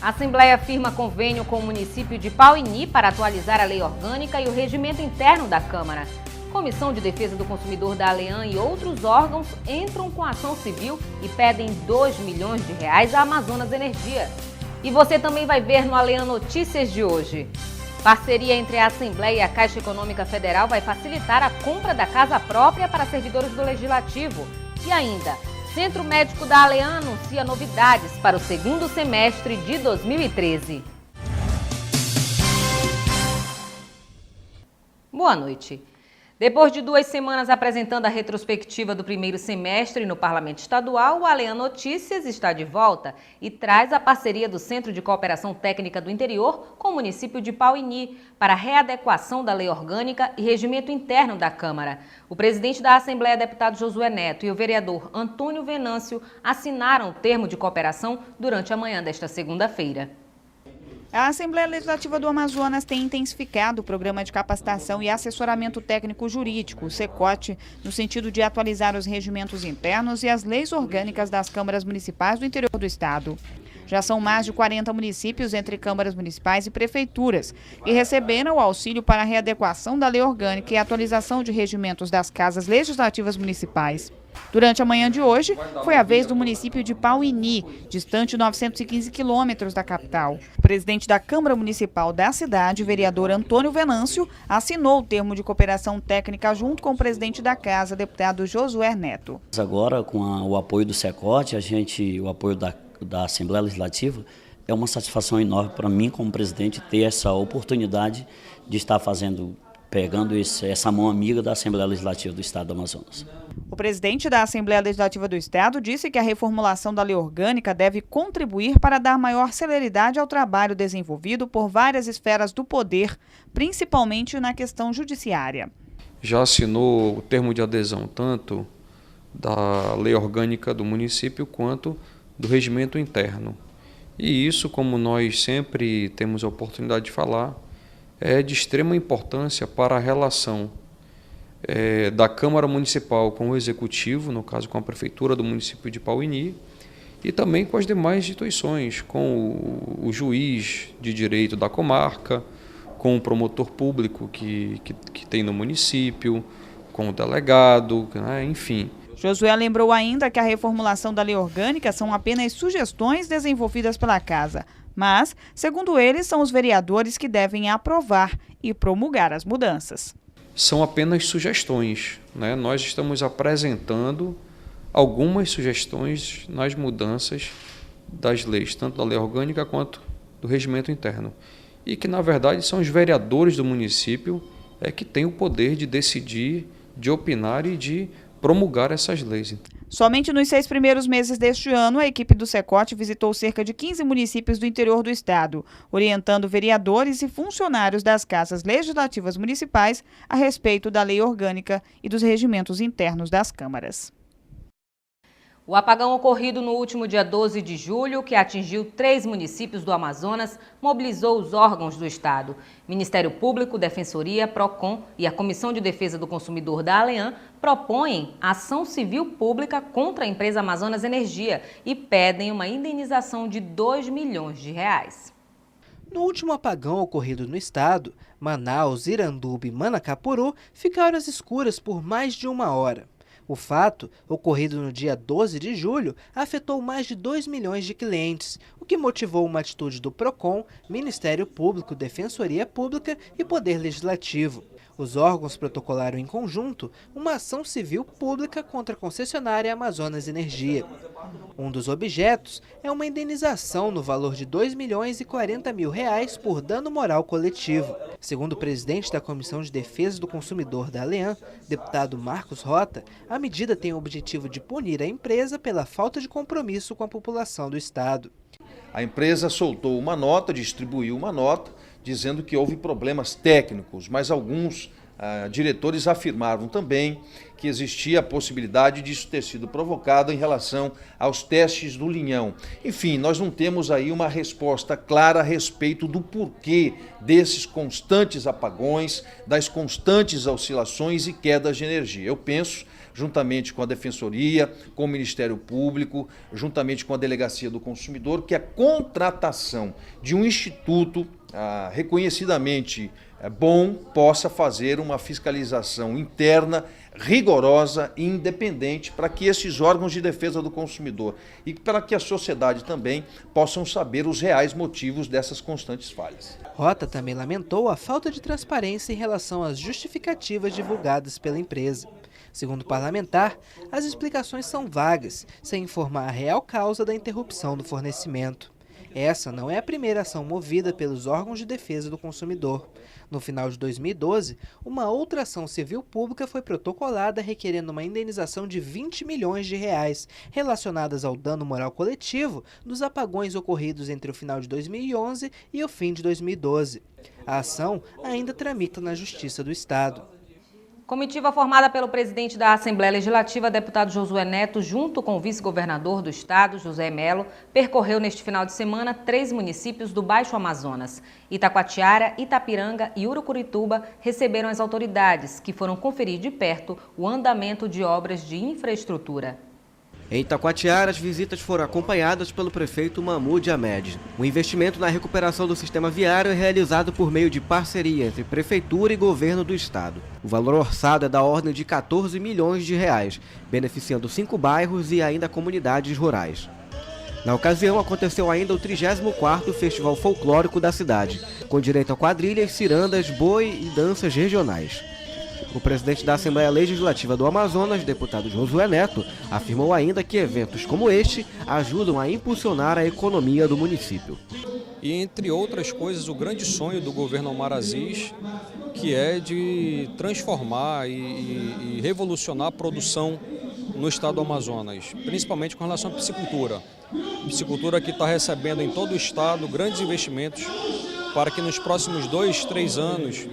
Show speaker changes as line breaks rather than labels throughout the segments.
A Assembleia firma convênio com o município de Pauini para atualizar a lei orgânica e o regimento interno da Câmara. Comissão de Defesa do Consumidor da Alean e outros órgãos entram com ação civil e pedem R$2 milhões à Amazonas Energia. E você também vai ver no Alean Notícias de hoje. Parceria entre a Assembleia e a Caixa Econômica Federal vai facilitar a compra da casa própria para servidores do Legislativo. E ainda, Centro Médico da Alean anuncia novidades para o segundo semestre de 2013. Boa noite. Depois de 2 semanas apresentando a retrospectiva do primeiro semestre no Parlamento Estadual, o Alean Notícias está de volta e traz a parceria do Centro de Cooperação Técnica do Interior com o município de Pauini para a readequação da lei orgânica e regimento interno da Câmara. O presidente da Assembleia, deputado Josué Neto, e o vereador Antônio Venâncio assinaram o termo de cooperação durante a manhã desta segunda-feira.
A Assembleia Legislativa do Amazonas tem intensificado o programa de capacitação e assessoramento técnico jurídico, o SECOT, no sentido de atualizar os regimentos internos e as leis orgânicas das câmaras municipais do interior do estado. Já são mais de 40 municípios entre câmaras municipais e prefeituras que receberam o auxílio para a readequação da lei orgânica e atualização de regimentos das casas legislativas municipais. Durante a manhã de hoje, foi a vez do município de Pauini, distante 915 quilômetros da capital. O presidente da Câmara Municipal da cidade, o vereador Antônio Venâncio, assinou o termo de cooperação técnica junto com o presidente da casa, deputado Josué Neto.
Agora, com o apoio do SECOT, o apoio da Assembleia Legislativa, é uma satisfação enorme para mim, como presidente, ter essa oportunidade de estar pegando essa mão amiga da Assembleia Legislativa do Estado do Amazonas.
O presidente da Assembleia Legislativa do Estado disse que a reformulação da lei orgânica deve contribuir para dar maior celeridade ao trabalho desenvolvido por várias esferas do poder, principalmente na questão judiciária.
Já assinou o termo de adesão tanto da lei orgânica do município quanto do regimento interno. E isso, como nós sempre temos a oportunidade de falar, é de extrema importância para a relação da Câmara Municipal com o Executivo, no caso com a Prefeitura do município de Pauini, e também com as demais instituições, com o juiz de direito da comarca, com o promotor público que tem no município, com o delegado, né, enfim.
Josué lembrou ainda que a reformulação da lei orgânica são apenas sugestões desenvolvidas pela Casa, mas, segundo ele, são os vereadores que devem aprovar e promulgar as mudanças.
São apenas sugestões, né? Nós estamos apresentando algumas sugestões nas mudanças das leis, tanto da lei orgânica quanto do regimento interno. E que, na verdade, são os vereadores do município que têm o poder de decidir, de opinar e de promulgar essas leis.
Somente nos 6 primeiros meses deste ano, a equipe do SECOT visitou cerca de 15 municípios do interior do estado, orientando vereadores e funcionários das casas legislativas municipais a respeito da lei orgânica e dos regimentos internos das câmaras.
O apagão ocorrido no último dia 12 de julho, que atingiu 3 municípios do Amazonas, mobilizou os órgãos do Estado. Ministério Público, Defensoria, PROCON e a Comissão de Defesa do Consumidor da Alean propõem ação civil pública contra a empresa Amazonas Energia e pedem uma indenização de R$2 milhões.
No último apagão ocorrido no estado, Manaus, Iranduba e Manacapuru ficaram às escuras por mais de 1 hora. O fato, ocorrido no dia 12 de julho, afetou mais de 2 milhões de clientes, o que motivou uma atitude do PROCON, Ministério Público, Defensoria Pública e Poder Legislativo. Os órgãos protocolaram em conjunto uma ação civil pública contra a concessionária Amazonas Energia. Um dos objetos é uma indenização no valor de R$2.040.000 por dano moral coletivo. Segundo o presidente da Comissão de Defesa do Consumidor da Alean, deputado Marcos Rota, a medida tem o objetivo de punir a empresa pela falta de compromisso com a população do estado.
A empresa soltou uma nota, distribuiu uma nota, dizendo que houve problemas técnicos, mas alguns diretores afirmaram também que existia a possibilidade disso ter sido provocado em relação aos testes do linhão. Enfim, nós não temos aí uma resposta clara a respeito do porquê desses constantes apagões, das constantes oscilações e quedas de energia. Eu penso, juntamente com a Defensoria, com o Ministério Público, juntamente com a Delegacia do Consumidor, que a contratação de um instituto reconhecidamente bom possa fazer uma fiscalização interna rigorosa e independente para que esses órgãos de defesa do consumidor e para que a sociedade também possam saber os reais motivos dessas constantes falhas.
Rota também lamentou a falta de transparência em relação às justificativas divulgadas pela empresa. Segundo o parlamentar, as explicações são vagas, sem informar a real causa da interrupção do fornecimento. Essa não é a primeira ação movida pelos órgãos de defesa do consumidor. No final de 2012, uma outra ação civil pública foi protocolada requerendo uma indenização de 20 milhões de reais relacionadas ao dano moral coletivo dos apagões ocorridos entre o final de 2011 e o fim de 2012. A ação ainda tramita na Justiça do Estado.
Comitiva formada pelo presidente da Assembleia Legislativa, deputado Josué Neto, junto com o vice-governador do estado, José Melo, percorreu neste final de semana 3 municípios do Baixo Amazonas. Itacoatiara, Itapiranga e Urucurituba receberam as autoridades, que foram conferir de perto o andamento de obras de infraestrutura.
Em Itacoatiara, as visitas foram acompanhadas pelo prefeito Mahmoud Ahmed. O investimento na recuperação do sistema viário é realizado por meio de parceria entre prefeitura e governo do estado. O valor orçado é da ordem de 14 milhões de reais, beneficiando 5 bairros e ainda comunidades rurais. Na ocasião, aconteceu ainda o 34º Festival Folclórico da cidade, com direito a quadrilhas, cirandas, boi e danças regionais. O presidente da Assembleia Legislativa do Amazonas, deputado Josué Neto, afirmou ainda que eventos como este ajudam a impulsionar a economia do município.
E, entre outras coisas, o grande sonho do governo Omar Aziz, que é de transformar e revolucionar a produção no estado do Amazonas, principalmente com relação à piscicultura. Piscicultura que está recebendo em todo o estado grandes investimentos para que nos próximos 2, 3 anos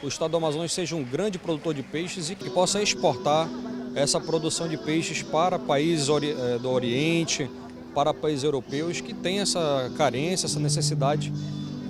o estado do Amazonas seja um grande produtor de peixes e que possa exportar essa produção de peixes para países do Oriente, para países europeus que têm essa carência, essa necessidade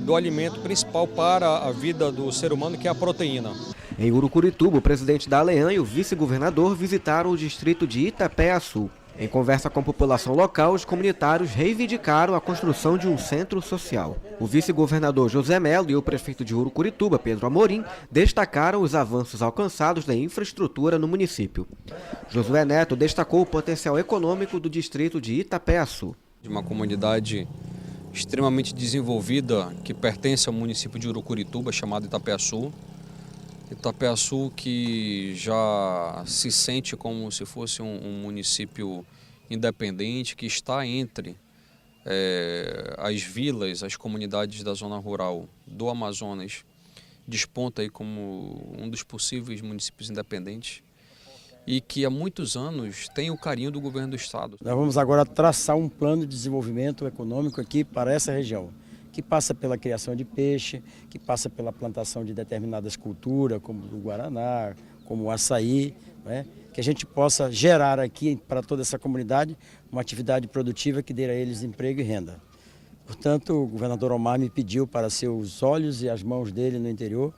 do alimento principal para a vida do ser humano, que é a proteína.
Em Urucurituba, o presidente da Alean e o vice-governador visitaram o distrito de Itapé-Açu. Em conversa com a população local, os comunitários reivindicaram a construção de um centro social. O vice-governador José Melo e o prefeito de Urucurituba, Pedro Amorim, destacaram os avanços alcançados na infraestrutura no município. Josué Neto destacou o potencial econômico do distrito de Itapé-Açu.
De uma comunidade extremamente desenvolvida que pertence ao município de Urucurituba, chamado Itapé-Açu. Itapé-Açu que já se sente como se fosse um município independente, que está entre as vilas, as comunidades da zona rural do Amazonas, desponta aí como um dos possíveis municípios independentes e que há muitos anos tem o carinho do governo do estado.
Nós vamos agora traçar um plano de desenvolvimento econômico aqui para essa região, que passa pela criação de peixe, que passa pela plantação de determinadas culturas, como o guaraná, como o açaí, né? Que a gente possa gerar aqui para toda essa comunidade uma atividade produtiva que dê a eles emprego e renda. Portanto, o governador Omar me pediu para ser os olhos e as mãos dele no interior,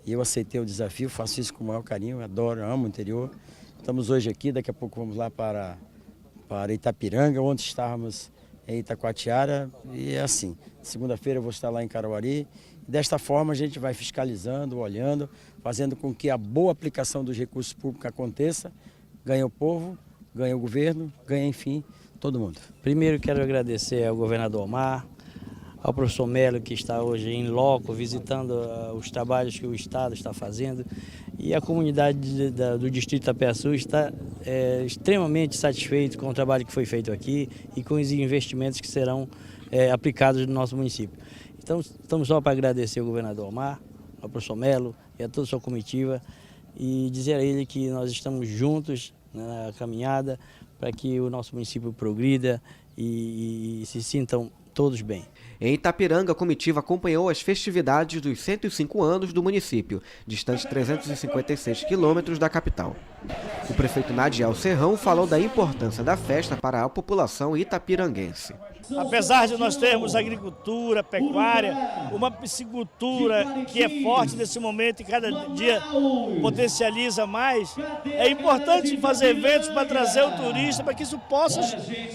e eu aceitei o desafio, faço isso com o maior carinho, adoro, amo o interior. Estamos hoje aqui, daqui a pouco vamos lá para Itapiranga, onde estávamos em Itacoatiara, e é assim, segunda-feira eu vou estar lá em Caruaru, e desta forma a gente vai fiscalizando, olhando, fazendo com que a boa aplicação dos recursos públicos aconteça, ganha o povo, ganha o governo, ganha, enfim, todo mundo.
Primeiro quero agradecer ao governador Omar, ao professor Melo, que está hoje em loco, visitando os trabalhos que o estado está fazendo, e a comunidade do distrito Itapé-Açu está extremamente satisfeita com o trabalho que foi feito aqui e com os investimentos que serão aplicados no nosso município. Então, estamos só para agradecer ao governador Omar, ao professor Melo e a toda a sua comitiva e dizer a ele que nós estamos juntos na caminhada para que o nosso município progrida e se sintam todos bem.
Em Itapiranga, a comitiva acompanhou as festividades dos 105 anos do município, distante 356 quilômetros da capital. O prefeito Nadiel Serrão falou da importância da festa para a população itapiranguense.
Apesar de nós termos agricultura, pecuária, uma piscicultura que é forte nesse momento e cada dia potencializa mais, é importante fazer eventos para trazer o turista, para que isso possa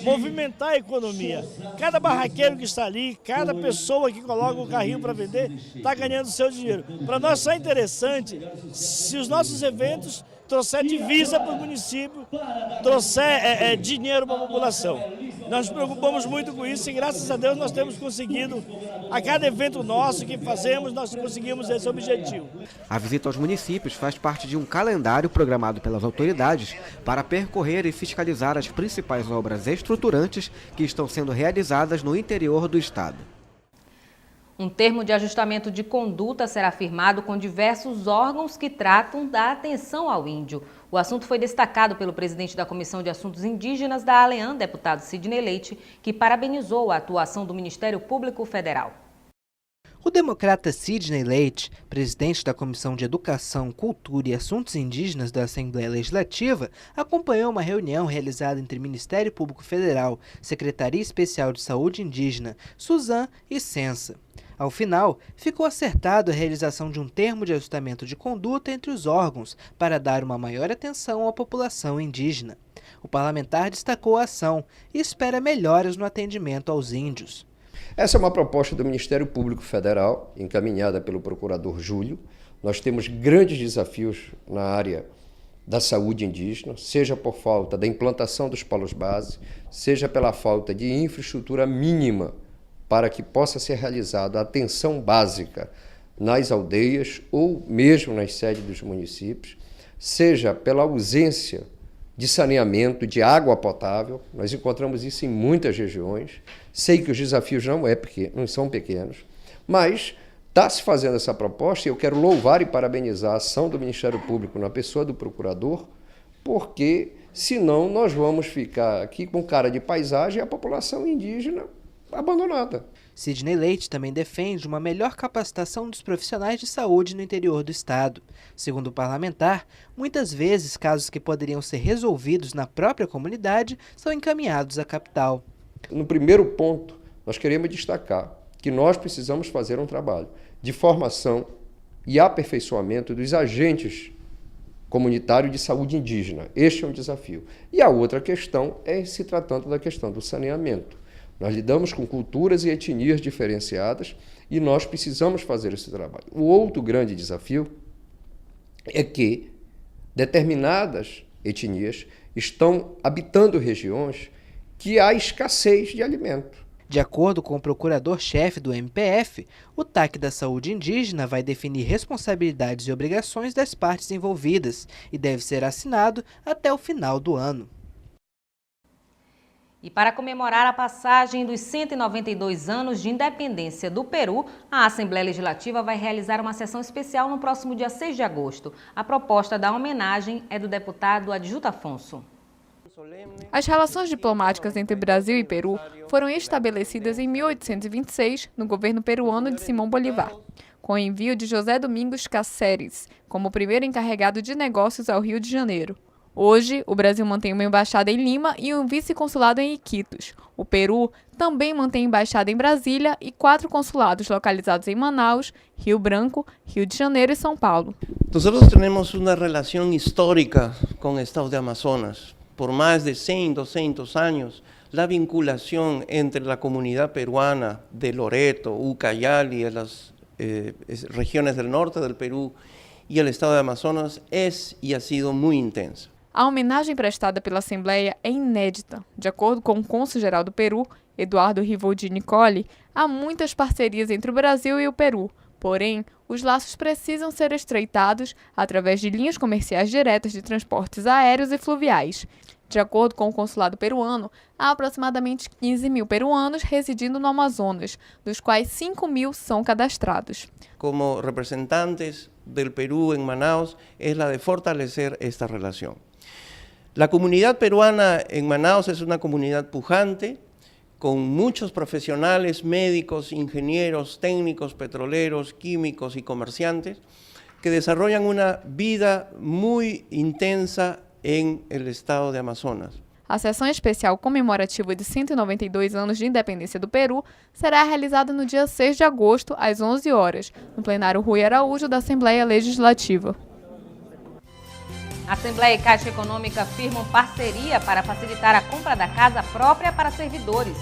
movimentar a economia. Cada barraqueiro que está ali, cada pessoa que coloca o carrinho para vender, está ganhando o seu dinheiro. Para nós só é interessante se os nossos eventos trouxer divisa para o município, trouxer dinheiro para a população. Nós nos preocupamos muito com isso e, graças a Deus, nós temos conseguido, a cada evento nosso que fazemos, nós conseguimos esse objetivo.
A visita aos municípios faz parte de um calendário programado pelas autoridades para percorrer e fiscalizar as principais obras estruturantes que estão sendo realizadas no interior do estado.
Um termo de ajustamento de conduta será firmado com diversos órgãos que tratam da atenção ao índio. O assunto foi destacado pelo presidente da Comissão de Assuntos Indígenas da ALEAN, deputado Sidney Leite, que parabenizou a atuação do Ministério Público Federal.
O democrata Sidney Leite, presidente da Comissão de Educação, Cultura e Assuntos Indígenas da Assembleia Legislativa, acompanhou uma reunião realizada entre Ministério Público Federal, Secretaria Especial de Saúde Indígena, SUSAM e Censa. Ao final, ficou acertado a realização de um termo de ajustamento de conduta entre os órgãos para dar uma maior atenção à população indígena. O parlamentar destacou a ação e espera melhoras no atendimento aos índios.
Essa é uma proposta do Ministério Público Federal, encaminhada pelo procurador Júlio. Nós temos grandes desafios na área da saúde indígena, seja por falta da implantação dos polos base, seja pela falta de infraestrutura mínima para que possa ser realizada a atenção básica nas aldeias ou mesmo nas sedes dos municípios, seja pela ausência de saneamento, de água potável. Nós encontramos isso em muitas regiões. Sei que os desafios não são pequenos, mas está se fazendo essa proposta e eu quero louvar e parabenizar a ação do Ministério Público na pessoa do procurador, porque senão nós vamos ficar aqui com cara de paisagem e a população indígena abandonada.
Sidney Leite também defende uma melhor capacitação dos profissionais de saúde no interior do estado. Segundo o parlamentar, muitas vezes casos que poderiam ser resolvidos na própria comunidade são encaminhados à capital.
No primeiro ponto, nós queremos destacar que nós precisamos fazer um trabalho de formação e aperfeiçoamento dos agentes comunitários de saúde indígena. Este é um desafio. E a outra questão é se tratando da questão do saneamento. Nós lidamos com culturas e etnias diferenciadas e nós precisamos fazer esse trabalho. O outro grande desafio é que determinadas etnias estão habitando regiões que há escassez de alimento.
De acordo com o procurador-chefe do MPF, o TAC da Saúde Indígena vai definir responsabilidades e obrigações das partes envolvidas e deve ser assinado até o final do ano.
E para comemorar a passagem dos 192 anos de independência do Peru, a Assembleia Legislativa vai realizar uma sessão especial no próximo dia 6 de agosto. A proposta da homenagem é do deputado Adjuto Afonso.
As relações diplomáticas entre Brasil e Peru foram estabelecidas em 1826, no governo peruano de Simão Bolívar, com o envio de José Domingos Cáceres como primeiro encarregado de negócios ao Rio de Janeiro. Hoje, o Brasil mantém uma embaixada em Lima e um vice-consulado em Iquitos. O Peru também mantém embaixada em Brasília e 4 consulados localizados em Manaus, Rio Branco, Rio de Janeiro e São Paulo.
Nós temos uma relação histórica com o estado de Amazonas. Por mais de 100, 200 anos, a vinculação entre a comunidade peruana de Loreto, Ucayali, as regiões do norte do Peru e o estado de Amazonas é e ha sido muito intensa.
A homenagem prestada pela Assembleia é inédita. De acordo com o cônsul-geral do Peru, Eduardo Rivoldi Nicoli, há muitas parcerias entre o Brasil e o Peru. Porém, os laços precisam ser estreitados através de linhas comerciais diretas de transportes aéreos e fluviais. De acordo com o consulado peruano, há aproximadamente 15 mil peruanos residindo no Amazonas, dos quais 5 mil são cadastrados.
Como representantes do Peru em Manaus, é a de fortalecer esta relação. A comunidade peruana em Manaus é uma comunidade pujante, com muitos profissionais, médicos, engenheiros, técnicos, petroleros, químicos e comerciantes, que desarrollan una vida muy intensa en el estado de Amazonas.
A sessão especial comemorativa de 192 anos de independência do Peru será realizada no dia 6 de agosto, às 11 horas, no plenário Rui Araújo da Assembleia Legislativa.
A Assembleia e Caixa Econômica firmam parceria para facilitar a compra da casa própria para servidores.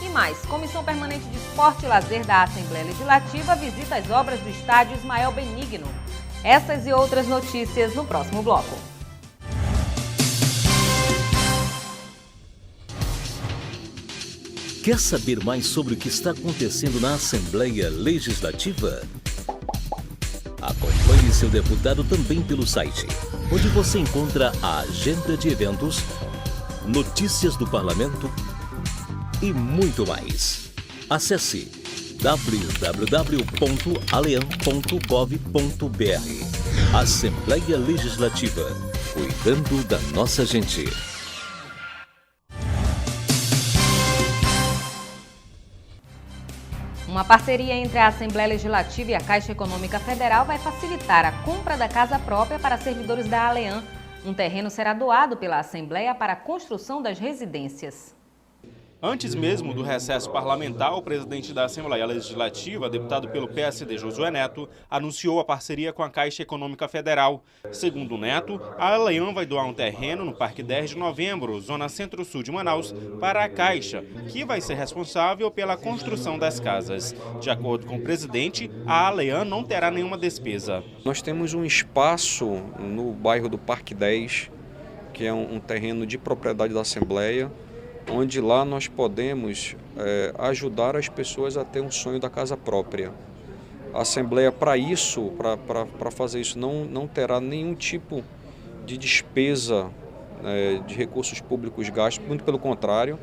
E mais, Comissão Permanente de Esporte e Lazer da Assembleia Legislativa visita as obras do estádio Ismael Benigno. Essas e outras notícias no próximo bloco.
Quer saber mais sobre o que está acontecendo na Assembleia Legislativa? Acompanhe seu deputado também pelo site, onde você encontra a agenda de eventos, notícias do parlamento e muito mais. Acesse www.alean.gov.br. Assembleia Legislativa, cuidando da nossa gente.
Uma parceria entre a Assembleia Legislativa e a Caixa Econômica Federal vai facilitar a compra da casa própria para servidores da Alean. Um terreno será doado pela Assembleia para a construção das residências.
Antes mesmo do recesso parlamentar, o presidente da Assembleia Legislativa, deputado pelo PSD Josué Neto, anunciou a parceria com a Caixa Econômica Federal. Segundo o Neto, a Alean vai doar um terreno no Parque 10 de Novembro, zona centro-sul de Manaus, para a Caixa, que vai ser responsável pela construção das casas. De acordo com o presidente, a Alean não terá nenhuma despesa.
Nós temos um espaço no bairro do Parque 10, que é um terreno de propriedade da Assembleia, onde lá nós podemos ajudar as pessoas a ter um sonho da casa própria. A Assembleia, para isso, para fazer isso, não terá nenhum tipo de despesa de recursos públicos gastos, muito pelo contrário.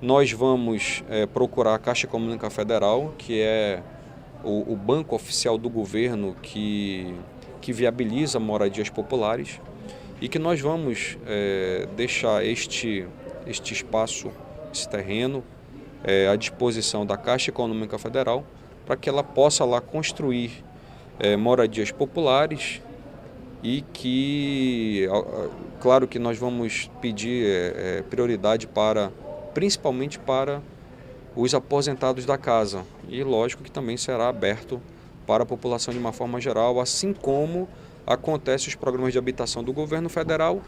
Nós vamos procurar a Caixa Econômica Federal, que é o banco oficial do governo que viabiliza moradias populares, e que nós vamos deixar este espaço, esse terreno, à disposição da Caixa Econômica Federal, para que ela possa lá construir moradias populares e que, claro que nós vamos pedir prioridade principalmente para os aposentados da casa, e lógico que também será aberto para a população de uma forma geral, assim como acontece os programas de habitação do governo federal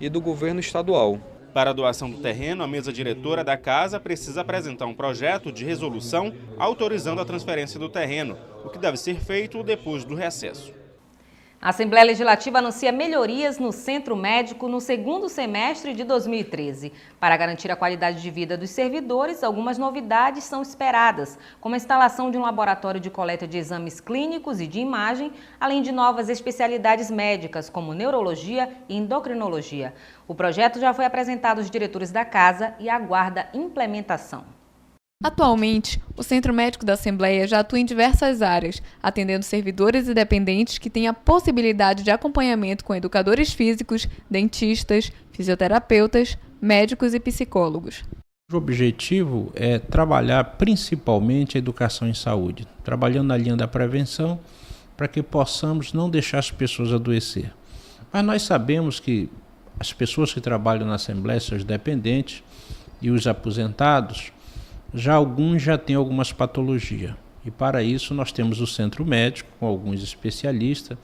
e do governo estadual.
Para a doação do terreno, a mesa diretora da casa precisa apresentar um projeto de resolução autorizando a transferência do terreno, o que deve ser feito depois do recesso.
A Assembleia Legislativa anuncia melhorias no Centro Médico no segundo semestre de 2013. Para garantir a qualidade de vida dos servidores, algumas novidades são esperadas, como a instalação de um laboratório de coleta de exames clínicos e de imagem, além de novas especialidades médicas, como neurologia e endocrinologia. O projeto já foi apresentado aos diretores da casa e aguarda implementação.
Atualmente, o Centro Médico da Assembleia já atua em diversas áreas, atendendo servidores e dependentes que têm a possibilidade de acompanhamento com educadores físicos, dentistas, fisioterapeutas, médicos e psicólogos.
O objetivo é trabalhar principalmente a educação em saúde, trabalhando na linha da prevenção para que possamos não deixar as pessoas adoecer. Mas nós sabemos que as pessoas que trabalham na Assembleia, seus dependentes e os aposentados, alguns já têm algumas patologias. E para isso nós temos o centro médico, com alguns especialistas,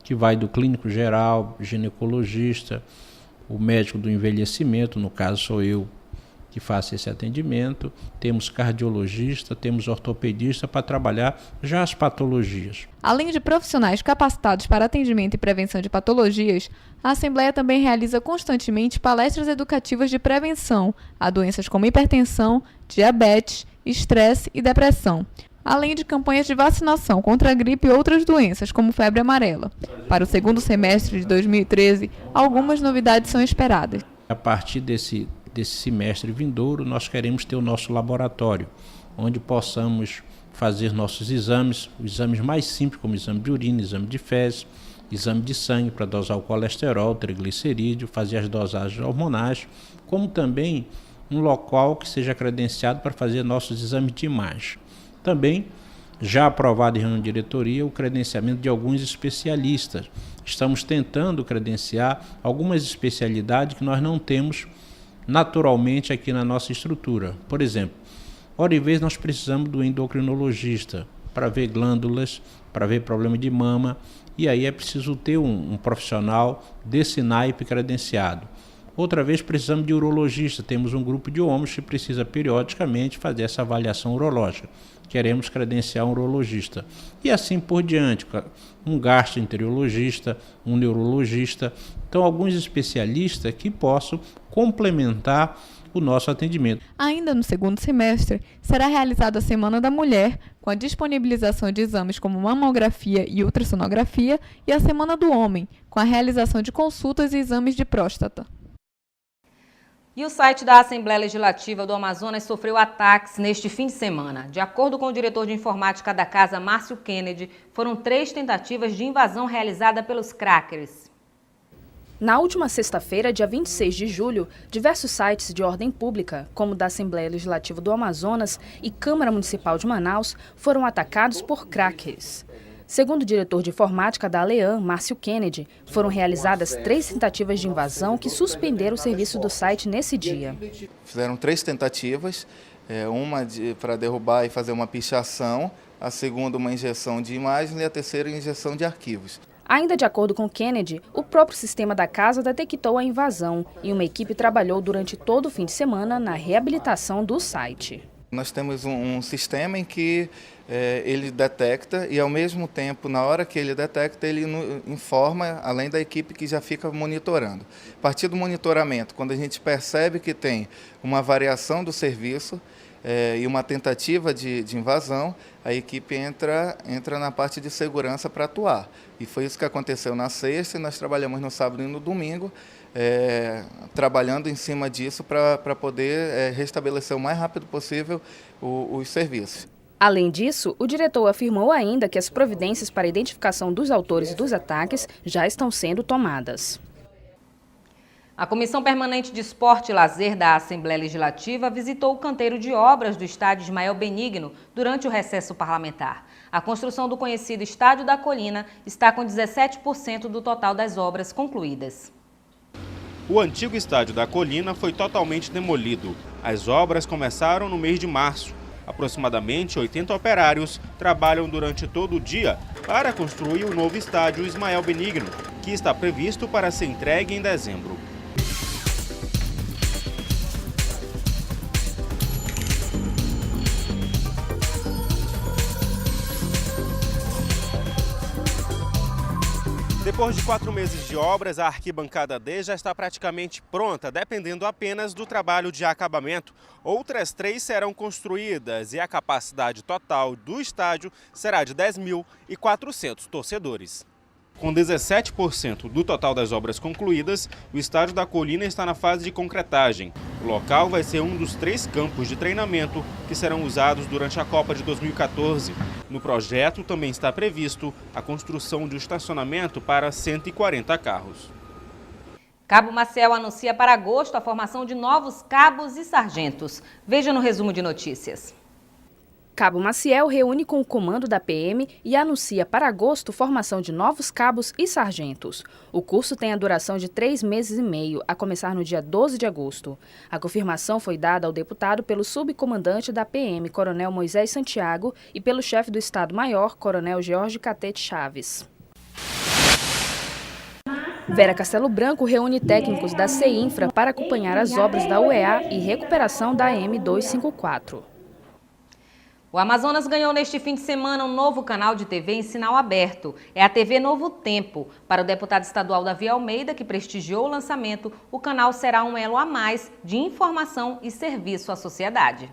que vai do clínico geral, ginecologista, o médico do envelhecimento, no caso sou eu que faço esse atendimento, temos cardiologista, temos ortopedista para trabalhar já as patologias.
Além de profissionais capacitados para atendimento e prevenção de patologias, a Assembleia também realiza constantemente palestras educativas de prevenção a doenças como hipertensão, diabetes, estresse e depressão, além de campanhas de vacinação contra a gripe e outras doenças, como febre amarela. Para o segundo semestre de 2013, algumas novidades são esperadas.
A partir desse semestre vindouro, nós queremos ter o nosso laboratório, onde possamos fazer nossos exames, os exames mais simples, como exame de urina, exame de fezes, exame de sangue para dosar o colesterol, triglicerídeo, fazer as dosagens hormonais, como também um local que seja credenciado para fazer nossos exames de imagem. Também já aprovado em reunião de diretoria o credenciamento de alguns especialistas. Estamos tentando credenciar algumas especialidades que nós não temos naturalmente aqui na nossa estrutura. Por exemplo, hora e vez nós precisamos do endocrinologista para ver glândulas, para ver problema de mama, e aí é preciso ter um profissional desse naipe credenciado. Outra vez precisamos de urologista, temos um grupo de homens que precisa periodicamente fazer essa avaliação urológica. Queremos credenciar um urologista. E assim por diante, um gastroenterologista, um neurologista. Então, alguns especialistas que possam complementar o nosso atendimento.
Ainda no segundo semestre, será realizada a Semana da Mulher, com a disponibilização de exames como mamografia e ultrassonografia, e a Semana do Homem, com a realização de consultas e exames de próstata.
E o site da Assembleia Legislativa do Amazonas sofreu ataques neste fim de semana. De acordo com o diretor de informática da casa, Márcio Kennedy, foram 3 tentativas de invasão realizada pelos crackers.
Na última sexta-feira, dia 26 de julho, diversos sites de ordem pública, como da Assembleia Legislativa do Amazonas e Câmara Municipal de Manaus, foram atacados por crackers. Segundo o diretor de informática da Alean, Márcio Kennedy, foram realizadas 3 tentativas de invasão que suspenderam o serviço do site nesse dia.
Fizeram 3 tentativas, uma para derrubar e fazer uma pichação, a segunda uma injeção de imagem e a terceira injeção de arquivos.
Ainda de acordo com Kennedy, o próprio sistema da casa detectou a invasão e uma equipe trabalhou durante todo o fim de semana na reabilitação do site.
Nós temos um sistema em que ele detecta e, ao mesmo tempo, na hora que ele detecta, ele informa, além da equipe que já fica monitorando. A partir do monitoramento, quando a gente percebe que tem uma variação do serviço e uma tentativa de invasão, a equipe entra na parte de segurança para atuar. E foi isso que aconteceu na sexta, e nós trabalhamos no sábado e no domingo, trabalhando em cima disso para poder restabelecer o mais rápido possível os serviços.
Além disso, o diretor afirmou ainda que as providências para a identificação dos autores dos ataques já estão sendo tomadas.
A Comissão Permanente de Esporte e Lazer da Assembleia Legislativa visitou o canteiro de obras do estádio Ismael Benigno durante o recesso parlamentar. A construção do conhecido Estádio da Colina está com 17% do total das obras concluídas.
O antigo Estádio da Colina foi totalmente demolido. As obras começaram no mês de março. Aproximadamente 80 operários trabalham durante todo o dia para construir o novo estádio Ismael Benigno, que está previsto para ser entregue em dezembro. Depois de 4 meses de obras, a arquibancada D já está praticamente pronta, dependendo apenas do trabalho de acabamento. Outras 3 serão construídas e a capacidade total do estádio será de 10.400 torcedores. Com 17% do total das obras concluídas, o Estádio da Colina está na fase de concretagem. O local vai ser um dos 3 campos de treinamento que serão usados durante a Copa de 2014. No projeto também está previsto a construção de um estacionamento para 140 carros.
Cabo Maciel anuncia para agosto a formação de novos cabos e sargentos. Veja no resumo de notícias.
Cabo Maciel reúne com o comando da PM e anuncia para agosto formação de novos cabos e sargentos. O curso tem a duração de 3 meses e meio, a começar no dia 12 de agosto. A confirmação foi dada ao deputado pelo subcomandante da PM, Coronel Moisés Santiago, e pelo chefe do Estado-Maior, Coronel Jorge Catete Chaves. Vera Castelo Branco reúne técnicos da CEINFRA para acompanhar as obras da UEA e recuperação da AM254.
O Amazonas ganhou neste fim de semana um novo canal de TV em sinal aberto. É a TV Novo Tempo. Para o deputado estadual Davi Almeida, que prestigiou o lançamento, o canal será um elo a mais de informação e serviço à sociedade.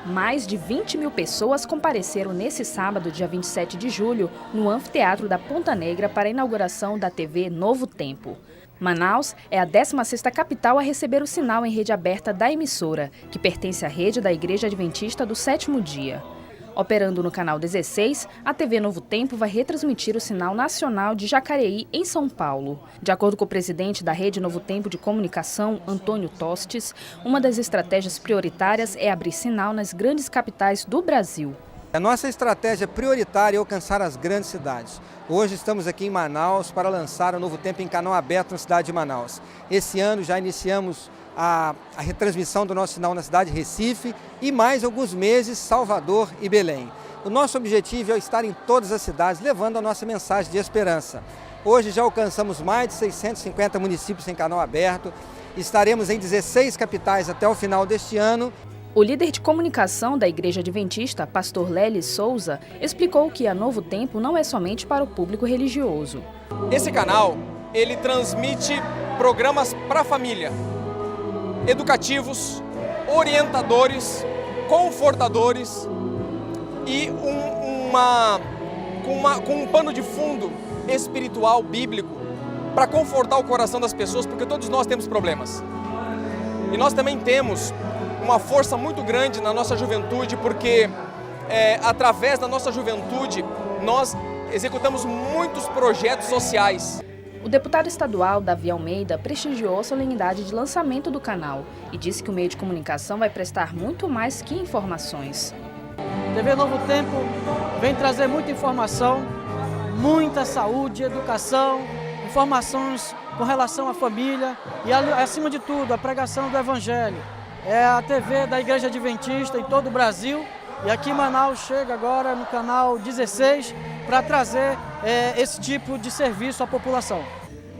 Mais de 20 mil pessoas compareceram nesse sábado, dia 27 de julho, no Anfiteatro da Ponta Negra para a inauguração da TV Novo Tempo. Manaus é a 16ª capital a receber o sinal em rede aberta da emissora, que pertence à rede da Igreja Adventista do Sétimo Dia. Operando no canal 16, a TV Novo Tempo vai retransmitir o sinal nacional de Jacareí, em São Paulo. De acordo com o presidente da Rede Novo Tempo de Comunicação, Antônio Tostes, uma das estratégias prioritárias é abrir sinal nas grandes capitais do Brasil.
A nossa estratégia prioritária é alcançar as grandes cidades. Hoje estamos aqui em Manaus para lançar o Novo Tempo em canal aberto na cidade de Manaus. Esse ano já iniciamos a retransmissão do nosso sinal na cidade de Recife e mais alguns meses Salvador e Belém. O nosso objetivo é estar em todas as cidades levando a nossa mensagem de esperança. Hoje já alcançamos mais de 650 municípios em canal aberto, estaremos em 16 capitais até o final deste ano.
O líder de comunicação da Igreja Adventista, pastor Lelis Souza, explicou que a Novo Tempo não é somente para o público religioso.
Esse canal, ele transmite programas para a família, educativos, orientadores, confortadores e com um pano de fundo espiritual, bíblico, para confortar o coração das pessoas, porque todos nós temos problemas. E nós também temos uma força muito grande na nossa juventude, porque através da nossa juventude nós executamos muitos projetos sociais.
O deputado estadual Davi Almeida prestigiou a solenidade de lançamento do canal e disse que o meio de comunicação vai prestar muito mais que informações.
TV Novo Tempo vem trazer muita informação, muita saúde, educação, informações com relação à família e, acima de tudo, a pregação do Evangelho. É a TV da Igreja Adventista em todo o Brasil e aqui em Manaus chega agora no canal 16 para trazer esse tipo de serviço à população.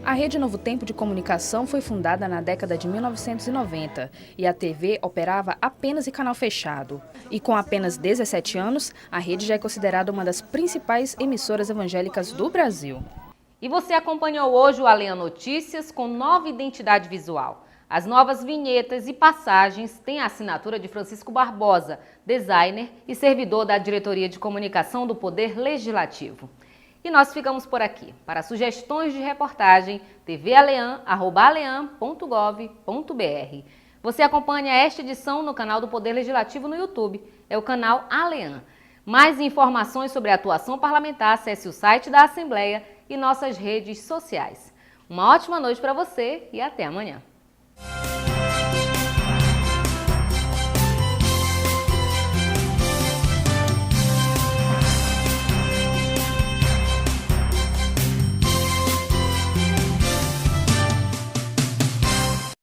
A Rede Novo Tempo de Comunicação foi fundada na década de 1990 e a TV operava apenas em canal fechado. E com apenas 17 anos, a rede já é considerada uma das principais emissoras evangélicas do Brasil.
E você acompanhou hoje o Alean Notícias com nova identidade visual. As novas vinhetas e passagens têm a assinatura de Francisco Barbosa, designer e servidor da Diretoria de Comunicação do Poder Legislativo. E nós ficamos por aqui. Para sugestões de reportagem, tvalean@alean.gov.br. Você acompanha esta edição no canal do Poder Legislativo no YouTube. É o canal Alean. Mais informações sobre a atuação parlamentar, acesse o site da Assembleia e nossas redes sociais. Uma ótima noite para você e até amanhã.